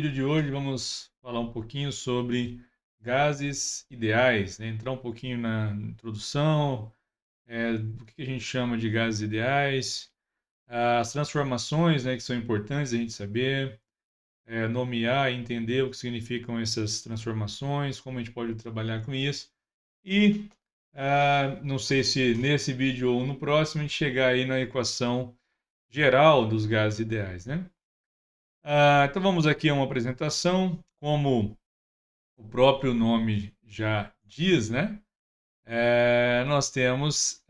vídeo de hoje vamos falar um pouquinho sobre gases ideais, né? Entrar um pouquinho na introdução, do que a gente chama de gases ideais, as transformações, né, que são importantes a gente saber, nomear e entender o que significam essas transformações, como a gente pode trabalhar com isso. E não sei se nesse vídeo ou no próximo a gente chegar aí na equação geral dos gases ideais, né? Então vamos aqui a uma apresentação, como o próprio nome já diz, né? Nós temos,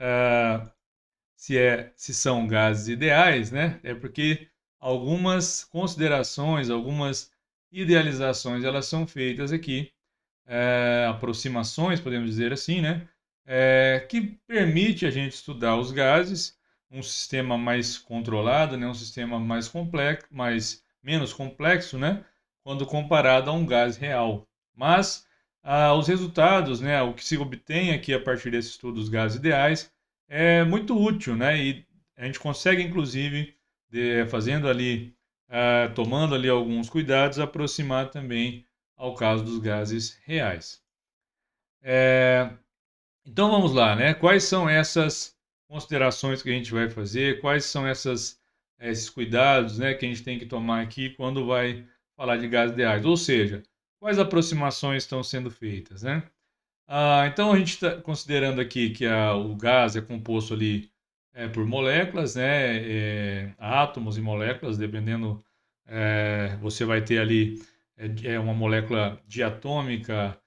se são gases ideais, né? É porque algumas considerações, algumas idealizações, elas são feitas aqui, aproximações, podemos dizer assim, né? Que permite a gente estudar os gases, um sistema mais controlado, né? Um sistema mais complexo, menos complexo, né? Quando comparado a um gás real. Mas os resultados, né? O que se obtém aqui a partir desse estudo dos gases ideais é muito útil, né? E a gente consegue, inclusive, fazendo ali, tomando ali alguns cuidados, aproximar também ao caso dos gases reais. Então vamos lá, né? Quais são essas considerações que a gente vai fazer? Quais são esses cuidados, né, que a gente tem que tomar aqui quando vai falar de gases ideais? Ou seja, quais aproximações estão sendo feitas, né? Então a gente está considerando aqui que o gás é composto ali por moléculas, né? Átomos e moléculas, dependendo, você vai ter ali uma molécula diatômica,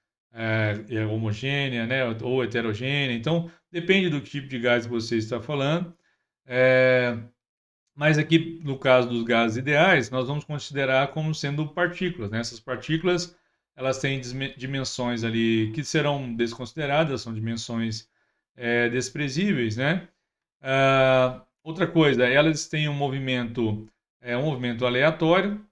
é homogênea, né? Ou heterogênea. Então depende do tipo de gás que você está falando. É, mas aqui, no caso dos gases ideais, nós vamos considerar como sendo partículas, né? Essas partículas, elas têm dimensões ali que serão desconsideradas, são dimensões desprezíveis, né? Outra coisa, elas têm um movimento aleatório.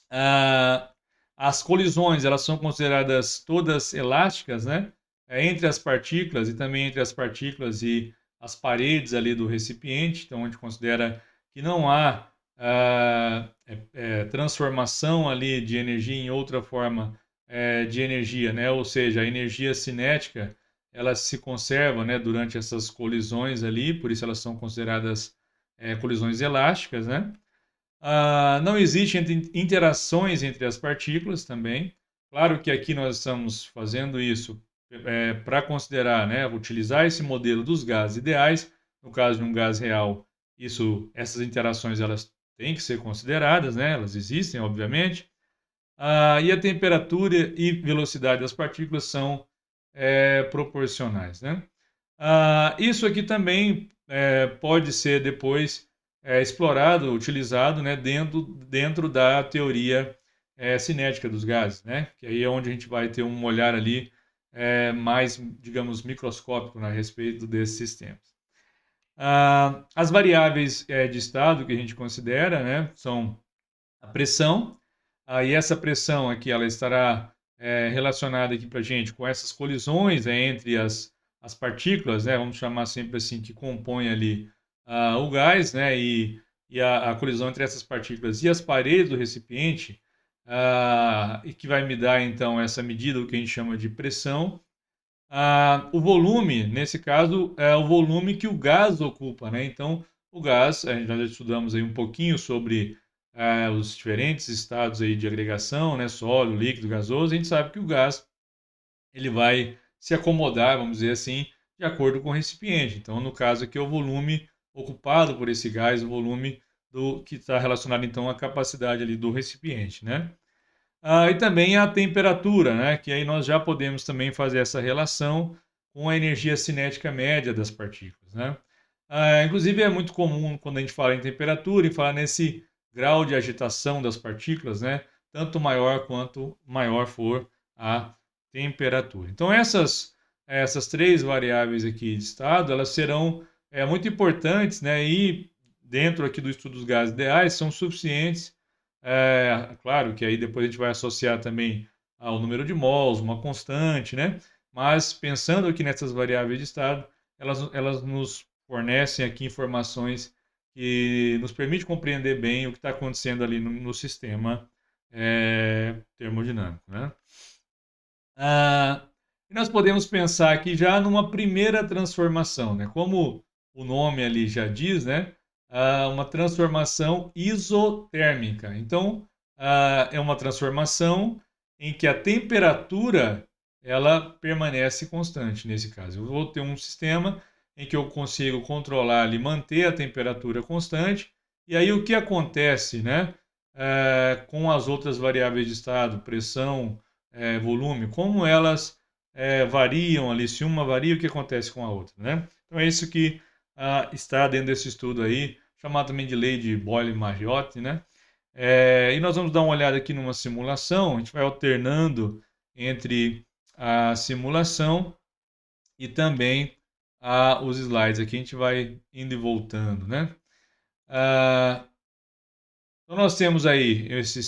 Ah, as colisões, elas são consideradas todas elásticas, né? Entre as partículas e também entre as partículas e as paredes ali do recipiente. Então, a gente considera que não há transformação ali de energia em outra forma de energia, né? Ou seja, a energia cinética, ela se conserva, né, durante essas colisões ali, por isso elas são consideradas colisões elásticas, né? Não existem interações entre as partículas também. Claro que aqui nós estamos fazendo isso para considerar, né, utilizar esse modelo dos gases ideais. No caso de um gás real, essas interações elas têm que ser consideradas, né, elas existem, obviamente. E a temperatura e velocidade das partículas são proporcionais, né? Isso aqui também pode ser depois explorado, utilizado, né, dentro da teoria cinética dos gases, né? Que aí é onde a gente vai ter um olhar ali mais, digamos, microscópico, né, a respeito desses sistemas. As variáveis de estado que a gente considera, né, são a pressão, e essa pressão aqui ela estará relacionada aqui para a gente com essas colisões entre as partículas, né, vamos chamar sempre assim, que compõem ali o gás, né, e a colisão entre essas partículas e as paredes do recipiente, e que vai me dar então essa medida, o que a gente chama de pressão. O volume, nesse caso, é o volume que o gás ocupa, né? Então, o gás, nós já estudamos aí um pouquinho sobre os diferentes estados aí de agregação, né? Sólido, líquido, gasoso. A gente sabe que o gás ele vai se acomodar, vamos dizer assim, de acordo com o recipiente. Então, no caso aqui, é o volume ocupado por esse gás, o volume que está relacionado então à capacidade ali do recipiente, né? E também a temperatura, né? Que aí nós já podemos também fazer essa relação com a energia cinética média das partículas, né? Inclusive é muito comum quando a gente fala em temperatura e falar nesse grau de agitação das partículas, né? Tanto maior quanto maior for a temperatura. Então essas três variáveis aqui de estado, elas serão muito importantes, né? E dentro aqui do estudo dos gases ideais são suficientes. Claro que aí depois a gente vai associar também ao número de mols, uma constante, né? Mas pensando aqui nessas variáveis de estado, elas nos fornecem aqui informações que nos permitem compreender bem o que está acontecendo ali no sistema termodinâmico, né? E nós podemos pensar aqui já numa primeira transformação, né? Como o nome ali já diz, né? Uma transformação isotérmica. Então, é uma transformação em que a temperatura ela permanece constante nesse caso. Eu vou ter um sistema em que eu consigo controlar ali, manter a temperatura constante. E aí o que acontece, né? Com as outras variáveis de estado, pressão, volume, como elas variam ali, se uma varia, o que acontece com a outra, né? Então é isso que está dentro desse estudo aí, chamado também de lei de Boyle-Mariotti, né? E nós vamos dar uma olhada aqui numa simulação, a gente vai alternando entre a simulação e também os slides aqui, a gente vai indo e voltando, né? Ah, então nós temos aí essa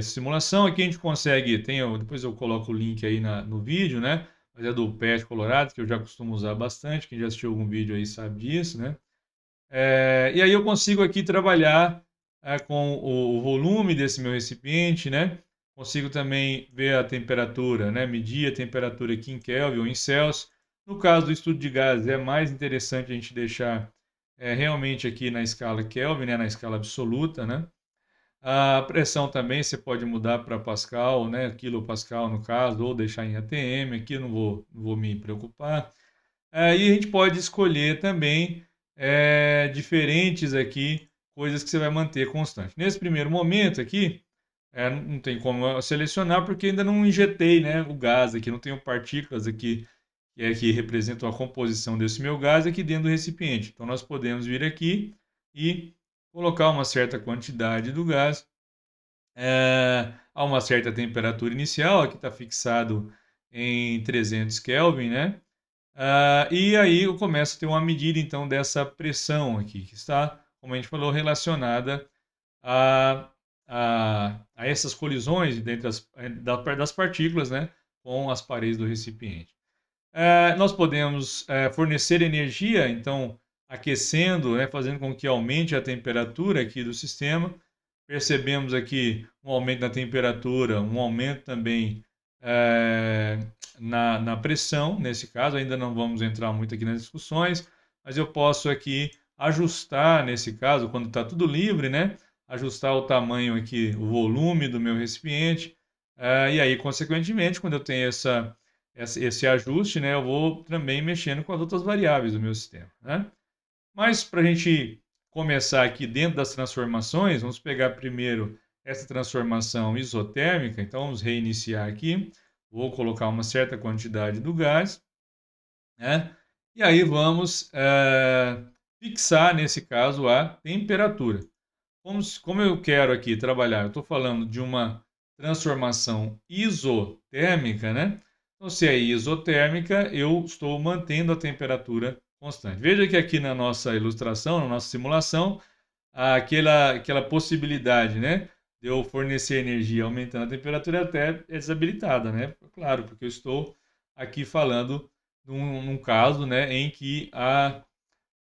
simulação, aqui a gente consegue, depois eu coloco o link aí no vídeo, né? Mas é do PET Colorado, que eu já costumo usar bastante, quem já assistiu algum vídeo aí sabe disso, né? E aí eu consigo aqui trabalhar com o volume desse meu recipiente, né? Consigo também ver a temperatura, né? Medir a temperatura aqui em Kelvin ou em Celsius. No caso do estudo de gases, é mais interessante a gente deixar realmente aqui na escala Kelvin, né? Na escala absoluta, né? A pressão também você pode mudar para Pascal, né? Quilopascal no caso, ou deixar em ATM, aqui eu não vou me preocupar. E a gente pode escolher também diferentes aqui, coisas que você vai manter constante. Nesse primeiro momento aqui, não tem como eu selecionar porque ainda não injetei, né, o gás aqui, não tenho partículas aqui que representam a composição desse meu gás aqui dentro do recipiente. Então nós podemos vir aqui e colocar uma certa quantidade do gás a uma certa temperatura inicial, aqui está fixado em 300 Kelvin, né? E aí eu começo a ter uma medida então dessa pressão aqui, que está, como a gente falou, relacionada a, a essas colisões dentro das partículas, né, com as paredes do recipiente. Nós podemos fornecer energia, então aquecendo, né, fazendo com que aumente a temperatura aqui do sistema. Percebemos aqui um aumento na temperatura, um aumento também é, na pressão, nesse caso, ainda não vamos entrar muito aqui nas discussões, mas eu posso aqui ajustar, nesse caso, quando está tudo livre, né? Ajustar o tamanho aqui, o volume do meu recipiente, e aí, consequentemente, quando eu tenho esse ajuste, né, eu vou também mexendo com as outras variáveis do meu sistema, né? Mas para a gente começar aqui dentro das transformações, vamos pegar primeiro essa transformação isotérmica. Então vamos reiniciar aqui. Vou colocar uma certa quantidade do gás, né? E aí vamos fixar, nesse caso, a temperatura. Como eu quero aqui trabalhar, eu estou falando de uma transformação isotérmica, né? Então, se é isotérmica, eu estou mantendo a temperatura constante. Veja que aqui na nossa ilustração, na nossa simulação, aquela possibilidade, né, de eu fornecer energia aumentando a temperatura até é desabilitada, né? Claro, porque eu estou aqui falando num caso, né, em que a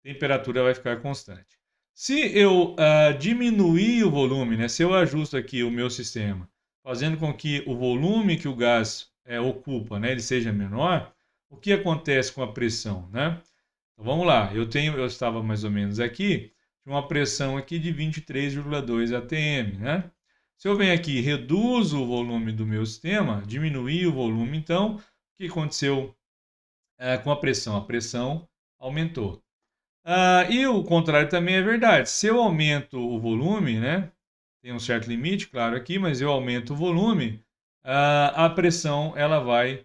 temperatura vai ficar constante. Se eu diminuir o volume, né, se eu ajusto aqui o meu sistema, fazendo com que o volume que o gás ocupa, né, ele seja menor, o que acontece com a pressão, né? Então, vamos lá, eu estava mais ou menos aqui, tinha uma pressão aqui de 23,2 atm, né? Se eu venho aqui e reduzo o volume do meu sistema, diminuir o volume, então, o que aconteceu com a pressão? A pressão aumentou. E o contrário também é verdade. Se eu aumento o volume, né? Tem um certo limite, claro, aqui, mas eu aumento o volume, a pressão ela vai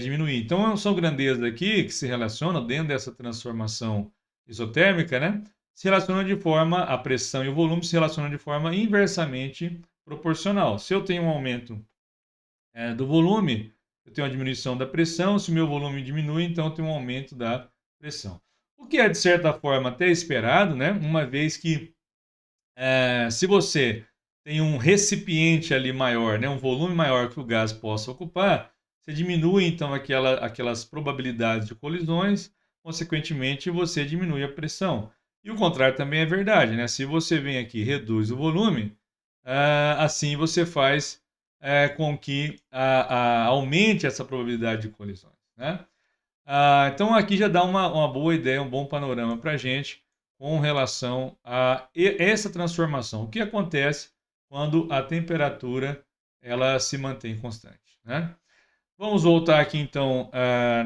diminuir. Então, são grandezas aqui que se relacionam dentro dessa transformação isotérmica, né? Se relacionam de forma, a pressão e o volume se relacionam de forma inversamente proporcional. Se eu tenho um aumento do volume, eu tenho uma diminuição da pressão. Se o meu volume diminui, então eu tenho um aumento da pressão. O que é, de certa forma, até esperado, né? Uma vez que, se você tem um recipiente ali maior, né? Um volume maior que o gás possa ocupar, você diminui, então, aquelas probabilidades de colisões, consequentemente, você diminui a pressão. E o contrário também é verdade, né? Se você vem aqui e reduz o volume, assim você faz com que aumente essa probabilidade de colisões, né? Então aqui já dá uma boa ideia, um bom panorama para a gente com relação a essa transformação. O que acontece quando a temperatura ela se mantém constante, né? Vamos voltar aqui então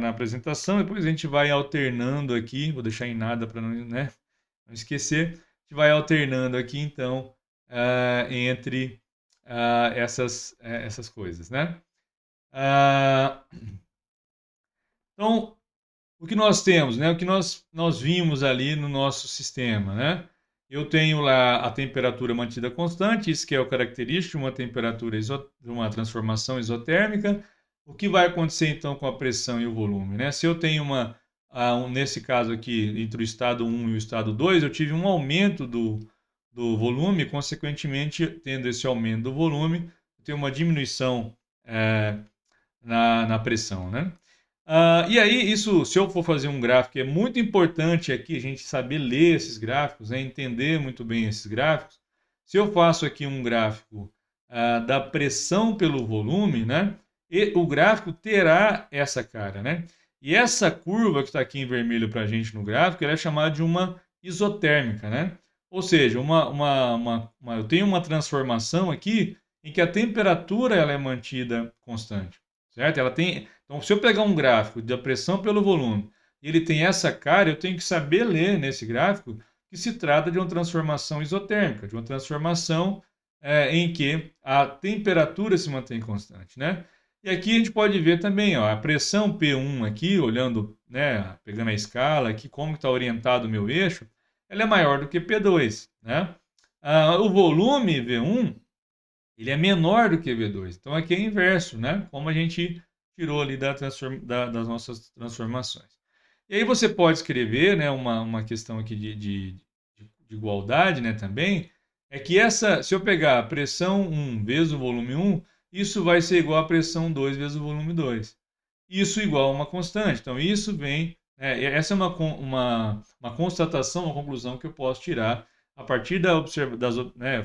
na apresentação, depois a gente vai alternando aqui, vou deixar em nada para não, né, não esquecer. A gente vai alternando aqui então entre essas coisas, né? Ah, então, o que nós temos, né? O que nós vimos ali no nosso sistema, né? Eu tenho lá a temperatura mantida constante, isso que é o característico de uma temperatura de uma transformação isotérmica. O que vai acontecer então com a pressão e o volume, né? Se eu tenho nesse caso aqui, entre o estado 1 e o estado 2, eu tive um aumento do volume, consequentemente, tendo esse aumento do volume, eu tenho uma diminuição na pressão, né? E aí, isso, se eu for fazer um gráfico, é muito importante aqui a gente saber ler esses gráficos, né, entender muito bem esses gráficos. Se eu faço aqui um gráfico da pressão pelo volume, né, e o gráfico terá essa cara, né? E essa curva que está aqui em vermelho para a gente no gráfico, ela é chamada de uma isotérmica, né? Ou seja, eu tenho uma transformação aqui em que a temperatura ela é mantida constante, certo? Então, se eu pegar um gráfico da pressão pelo volume e ele tem essa cara, eu tenho que saber ler nesse gráfico que se trata de uma transformação isotérmica, de uma transformação em que a temperatura se mantém constante, né? E aqui a gente pode ver também, ó, a pressão P1 aqui, olhando, né, pegando a escala aqui, como está orientado o meu eixo, ela é maior do que P2, né? O volume V1, ele é menor do que V2. Então aqui é inverso, né? Como a gente tirou ali das nossas transformações. E aí você pode escrever, né, uma questão aqui de igualdade, né, também, é que se eu pegar a pressão 1 vezes o volume 1, isso vai ser igual a pressão 2 vezes o volume 2. Isso igual a uma constante. Então isso vem, essa é uma constatação, uma conclusão que eu posso tirar a partir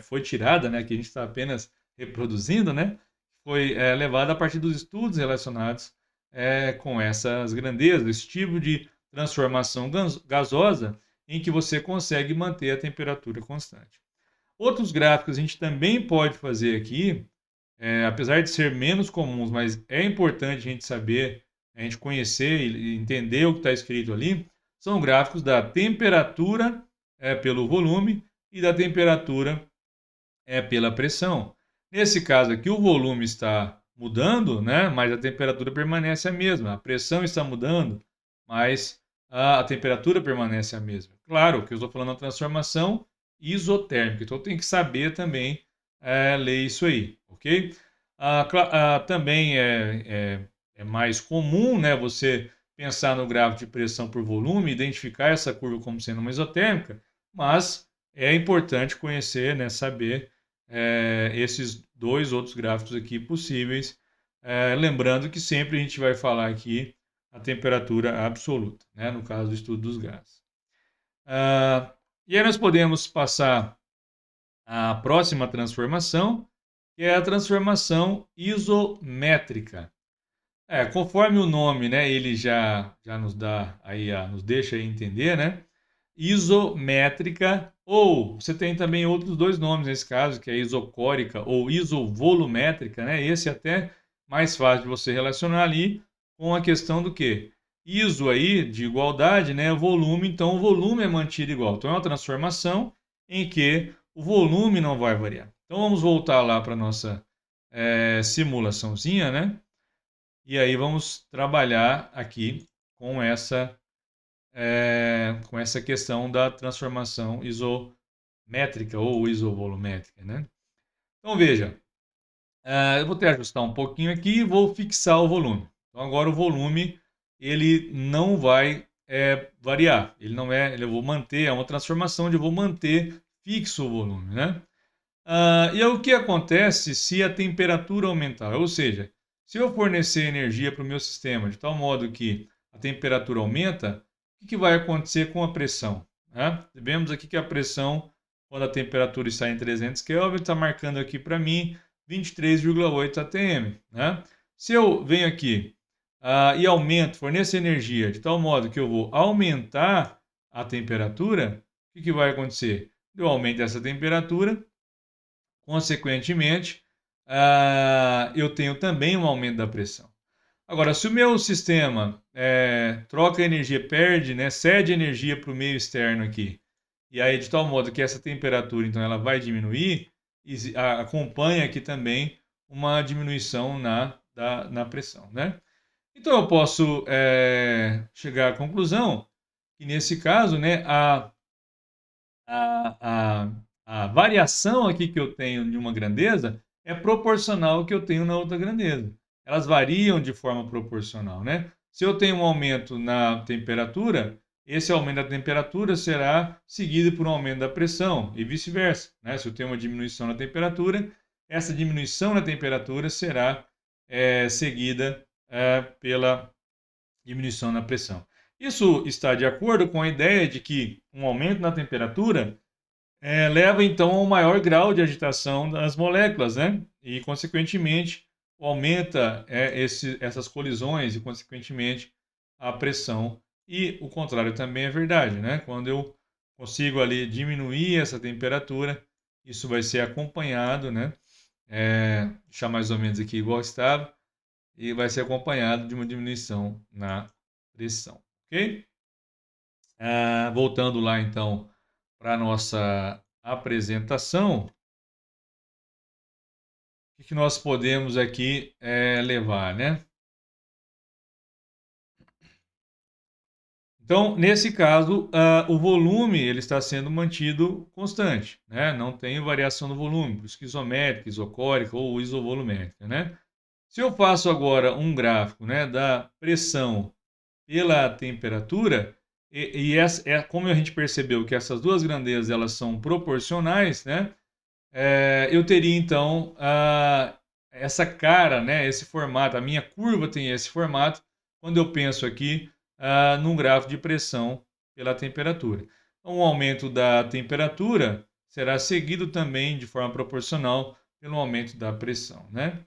foi tirada, né, que a gente está apenas reproduzindo, né, foi levada a partir dos estudos relacionados com essas grandezas, esse tipo de transformação gasosa em que você consegue manter a temperatura constante. Outros gráficos a gente também pode fazer aqui, apesar de ser menos comuns, mas é importante a gente saber, a gente conhecer e entender o que está escrito ali, são gráficos da temperatura pelo volume e da temperatura pela pressão. Nesse caso aqui, o volume está mudando, né? Mas a temperatura permanece a mesma. A pressão está mudando, mas a temperatura permanece a mesma. Claro que eu estou falando da transformação isotérmica, então eu tenho que saber também ler isso aí, ok? Também é mais comum, né, você pensar no gráfico de pressão por volume, identificar essa curva como sendo uma isotérmica, mas é importante conhecer, né, saber esses dois outros gráficos aqui possíveis, lembrando que sempre a gente vai falar aqui a temperatura absoluta, né, no caso do estudo dos gases. E aí nós podemos passar à próxima transformação, que é a transformação isométrica. Conforme o nome, né, ele já nos dá aí, nos deixa aí entender, né? Isométrica, ou você tem também outros dois nomes nesse caso, que é isocórica ou isovolumétrica, né? Esse é até mais fácil de você relacionar ali com a questão do quê? Iso aí, de igualdade, né? Volume, então o volume é mantido igual. Então é uma transformação em que o volume não vai variar. Então vamos voltar lá para a nossa simulaçãozinha, né? E aí vamos trabalhar aqui com essa questão da transformação isométrica ou isovolumétrica, né? Então veja, eu vou até ajustar um pouquinho aqui e vou fixar o volume. Então agora o volume ele não vai variar, eu vou manter, é uma transformação onde eu vou manter fixo o volume, né? E aí, o que acontece se a temperatura aumentar? Ou seja, se eu fornecer energia para o meu sistema de tal modo que a temperatura aumenta, o que vai acontecer com a pressão, né? Vemos aqui que a pressão quando a temperatura está em 300 Kelvin, está marcando aqui para mim 23,8 atm. Né? Se eu venho aqui e aumento, forneço energia de tal modo que eu vou aumentar a temperatura, o que vai acontecer? Eu aumento essa temperatura, consequentemente, eu tenho também um aumento da pressão. Agora, se o meu sistema troca energia, perde, né, cede energia para o meio externo aqui, e aí de tal modo que essa temperatura, então, ela vai diminuir, acompanha aqui também uma diminuição na pressão, né? Então, eu posso chegar à conclusão que, nesse caso, né, a, a variação aqui que eu tenho de uma grandeza é proporcional ao que eu tenho na outra grandeza. Elas variam de forma proporcional, né? Se eu tenho um aumento na temperatura, esse aumento da temperatura será seguido por um aumento da pressão e vice-versa, né? Se eu tenho uma diminuição na temperatura, essa diminuição na temperatura será seguida pela diminuição na pressão. Isso está de acordo com a ideia de que um aumento na temperatura leva então a um maior grau de agitação das moléculas, né? E, consequentemente, aumenta essas colisões e, consequentemente, a pressão. E o contrário também é verdade, né? Quando eu consigo ali diminuir essa temperatura, isso vai ser acompanhado, né? Deixar mais ou menos aqui igual estava, e vai ser acompanhado de uma diminuição na pressão, ok? Voltando lá então para a nossa apresentação, o que nós podemos aqui levar, né? Então, nesse caso, o volume ele está sendo mantido constante, né? Não tem variação no volume, por isso que isométrica, isocórica ou isovolumétrica, né? Se eu faço agora um gráfico, né, da pressão pela temperatura, como a gente percebeu que essas duas grandezas elas são proporcionais, né? Eu teria então essa cara, né, esse formato, a minha curva tem esse formato quando eu penso aqui num gráfico de pressão pela temperatura. Então, o aumento da temperatura será seguido também de forma proporcional pelo aumento da pressão, né?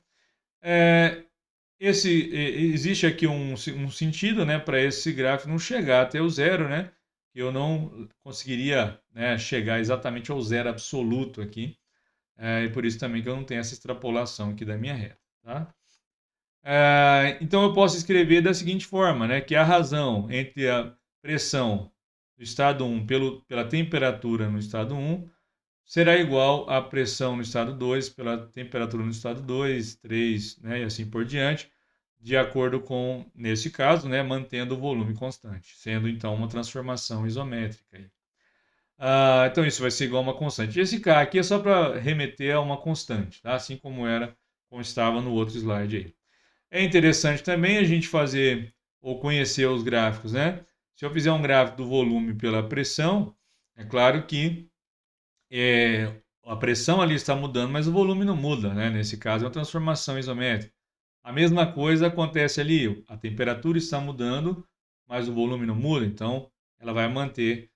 Existe aqui um sentido, né, para esse gráfico não chegar até o zero, né? Eu não conseguiria, né, chegar exatamente ao zero absoluto aqui. E por isso também que eu não tenho essa extrapolação aqui da minha reta. Tá? Então eu posso escrever da seguinte forma, né, que a razão entre a pressão do estado 1 pela temperatura no estado 1 será igual à pressão no estado 2 pela temperatura no estado 2, 3, né, e assim por diante, de acordo com, nesse caso, né, mantendo o volume constante, sendo então uma transformação isométrica. Então isso vai ser igual a uma constante. Esse K aqui é só para remeter a uma constante, tá? Assim como estava no outro slide aí. É interessante também a gente fazer ou conhecer os gráficos, né? Se eu fizer um gráfico do volume pela pressão, é claro que a pressão ali está mudando, mas o volume não muda, né? Nesse caso é uma transformação isométrica. A mesma coisa acontece ali, a temperatura está mudando, mas o volume não muda, então ela vai manter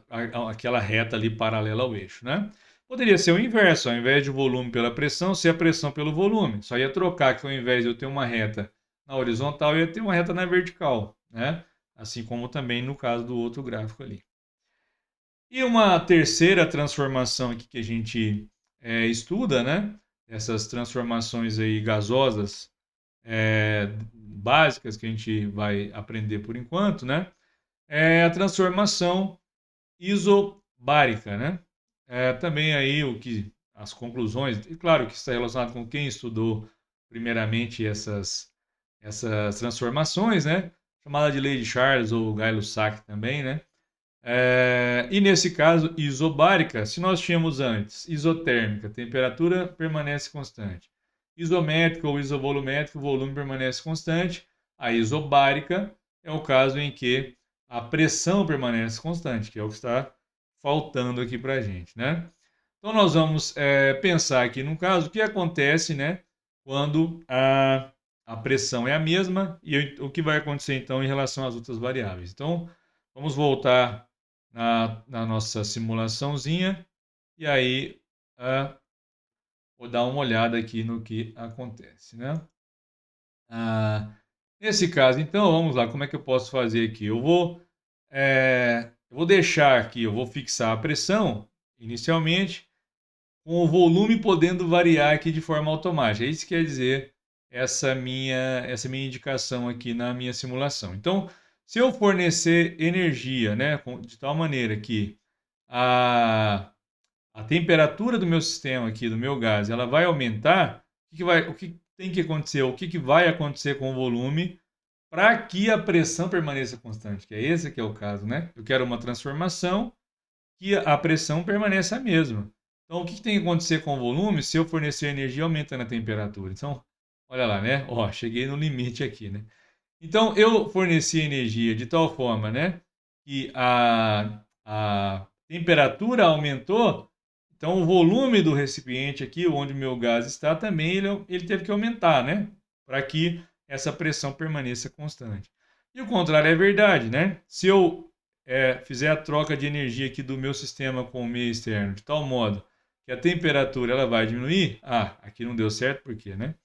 aquela reta ali paralela ao eixo, né? Poderia ser o inverso, ao invés de volume pela pressão, ser a pressão pelo volume. Só ia trocar que ao invés de eu ter uma reta na horizontal, eu ia ter uma reta na vertical, né? Assim como também no caso do outro gráfico ali. E uma terceira transformação aqui que a gente estuda, né? Essas transformações aí gasosas básicas que a gente vai aprender por enquanto, né? É a transformação isobárica, né? Também aí as conclusões, e claro que está relacionado com quem estudou primeiramente essas transformações, né? Chamada de lei de Charles ou Gay-Lussac também, né? E nesse caso, isobárica, se nós tínhamos antes isotérmica, temperatura permanece constante. Isométrica ou isovolumétrica, o volume permanece constante. A isobárica é o caso em que a pressão permanece constante, que é o que está faltando aqui para a gente, né? Então nós vamos pensar aqui no caso o que acontece, né, quando a pressão é a mesma e o que vai acontecer então em relação às outras variáveis. Então vamos voltar na nossa simulaçãozinha. E aí, vou dar uma olhada aqui no que acontece, né? Nesse caso, então, vamos lá, como é que eu posso fazer aqui? Eu vou deixar aqui, eu vou fixar a pressão inicialmente, com o volume podendo variar aqui de forma automática. É isso que quer dizer essa minha indicação aqui na minha simulação. Então, se eu fornecer energia, né, de tal maneira que a, a temperatura do meu sistema aqui, do meu gás, ela vai aumentar, o que tem que acontecer, o que vai acontecer com o volume para que a pressão permaneça constante, que é esse que é o caso, né? Eu quero uma transformação que a pressão permaneça a mesma. Então, o que tem que acontecer com o volume se eu fornecer energia aumentando a temperatura? Então, olha lá, né? Ó, cheguei no limite aqui, né? Então, eu forneci energia de tal forma, né, que a temperatura aumentou, então o volume do recipiente aqui, onde o meu gás está, também ele teve que aumentar, né, para que essa pressão permaneça constante. E o contrário é verdade, né? Se eu fizer a troca de energia aqui do meu sistema com o meio externo de tal modo que a temperatura ela vai diminuir, aqui não deu certo, por quê, né?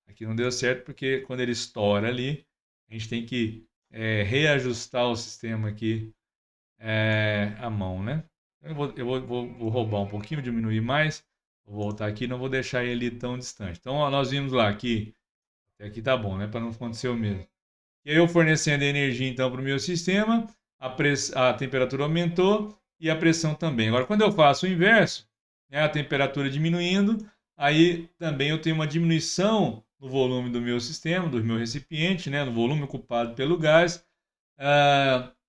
Aqui não deu certo porque quando ele estoura ali, a gente tem que reajustar o sistema aqui à mão, né? Eu vou roubar um pouquinho, diminuir mais, vou voltar aqui, não vou deixar ele tão distante. Então, ó, nós vimos lá que até aqui tá bom, né? Para não acontecer o mesmo. E aí eu fornecendo energia então para o meu sistema, a temperatura aumentou e a pressão também. Agora, quando eu faço o inverso, né, a temperatura diminuindo, aí também eu tenho uma diminuição no volume do meu sistema, do meu recipiente, né, no volume ocupado pelo gás,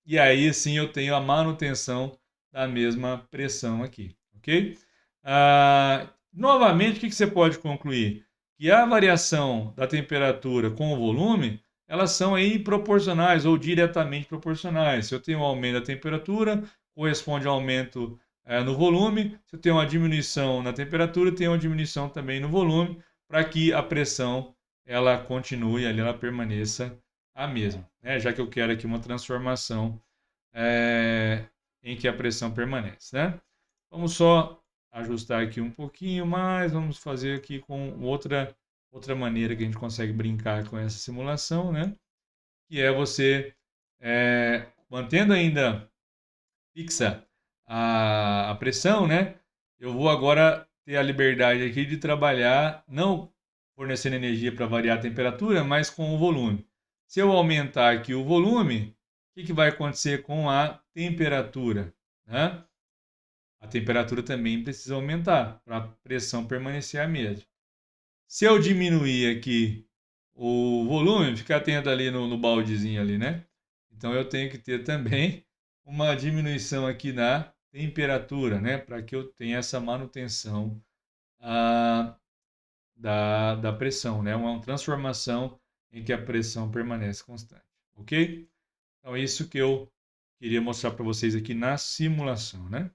e aí sim eu tenho a manutenção da mesma pressão aqui, ok? Novamente, o que você pode concluir? Que a variação da temperatura com o volume elas são aí proporcionais ou diretamente proporcionais. Se eu tenho um aumento da temperatura, corresponde a um aumento no volume. Se eu tenho uma diminuição na temperatura, tem uma diminuição também no volume, para que a pressão ela continue ali, ela permaneça a mesma. Né? Já que eu quero aqui uma transformação em que a pressão permanece. Né? Vamos só ajustar aqui um pouquinho mais, vamos fazer aqui com outra maneira que a gente consegue brincar com essa simulação, né? Que é você mantendo ainda fixa a pressão, né? Eu vou agora ter a liberdade aqui de trabalhar, não fornecendo energia para variar a temperatura, mas com o volume. Se eu aumentar aqui o volume, o que vai acontecer com a temperatura? Né? A temperatura também precisa aumentar para a pressão permanecer a mesma. Se eu diminuir aqui o volume, fica atento ali no baldezinho ali, né? Então eu tenho que ter também uma diminuição aqui na temperatura, né? Para que eu tenha essa manutenção da pressão, né? Uma transformação em que a pressão permanece constante, ok? Então é isso que eu queria mostrar para vocês aqui na simulação, né?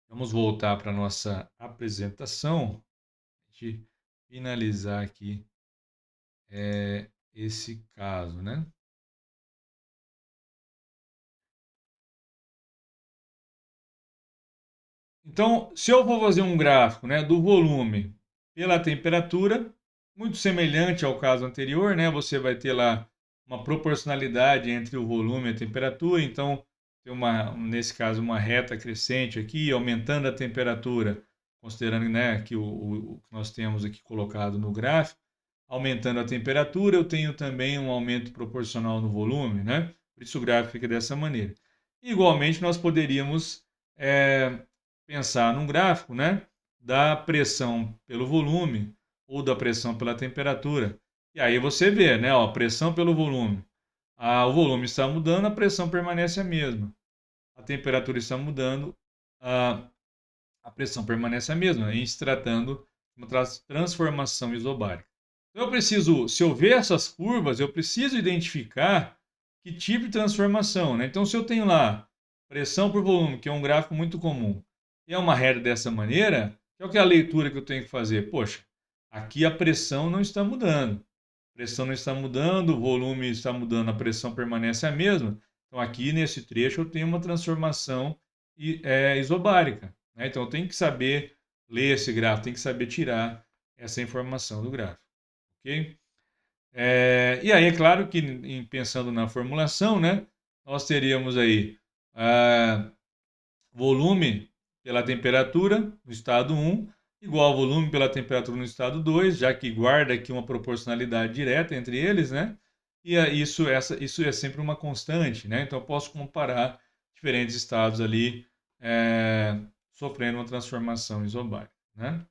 Vamos voltar para a nossa apresentação. De finalizar aqui esse caso, né? Então, se eu for fazer um gráfico, né, do volume pela temperatura, muito semelhante ao caso anterior, né? Você vai ter lá uma proporcionalidade entre o volume e a temperatura, então tem nesse caso uma reta crescente aqui, aumentando a temperatura, considerando, né, que o que nós temos aqui colocado no gráfico, aumentando a temperatura, eu tenho também um aumento proporcional no volume, né? Por isso o gráfico fica dessa maneira. Igualmente, nós poderíamos pensar num gráfico, né, da pressão pelo volume ou da pressão pela temperatura. E aí você vê, né, ó, pressão pelo volume. O volume está mudando, a pressão permanece a mesma. A temperatura está mudando, a pressão permanece a mesma, em se tratando de uma transformação isobárica. Então, se eu ver essas curvas, eu preciso identificar que tipo de transformação, né? Então, se eu tenho lá pressão por volume, que é um gráfico muito comum, e é uma reta dessa maneira, qual que é a leitura que eu tenho que fazer? Poxa, aqui a pressão não está mudando. A pressão não está mudando, o volume está mudando, a pressão permanece a mesma. Então, aqui nesse trecho eu tenho uma transformação isobárica, né? Então, eu tenho que saber ler esse gráfico, tenho que saber tirar essa informação do gráfico, ok? E aí, é claro que, pensando na formulação, né, nós teríamos aí volume pela temperatura no estado 1 igual ao volume pela temperatura no estado 2, já que guarda aqui uma proporcionalidade direta entre eles, né? E isso é sempre uma constante, né? Então eu posso comparar diferentes estados ali sofrendo uma transformação isobárica, né?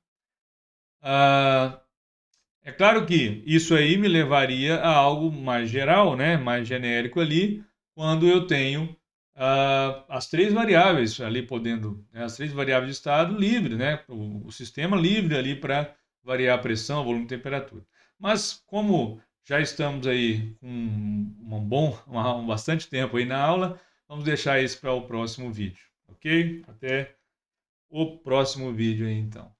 É claro que isso aí me levaria a algo mais geral, né? Mais genérico ali, quando eu tenho as três variáveis ali podendo, né, as três variáveis de estado livre, né? O sistema livre ali para variar a pressão, volume e temperatura. Mas como já estamos aí com um bastante tempo aí na aula, vamos deixar isso para o próximo vídeo, ok? Até o próximo vídeo aí então.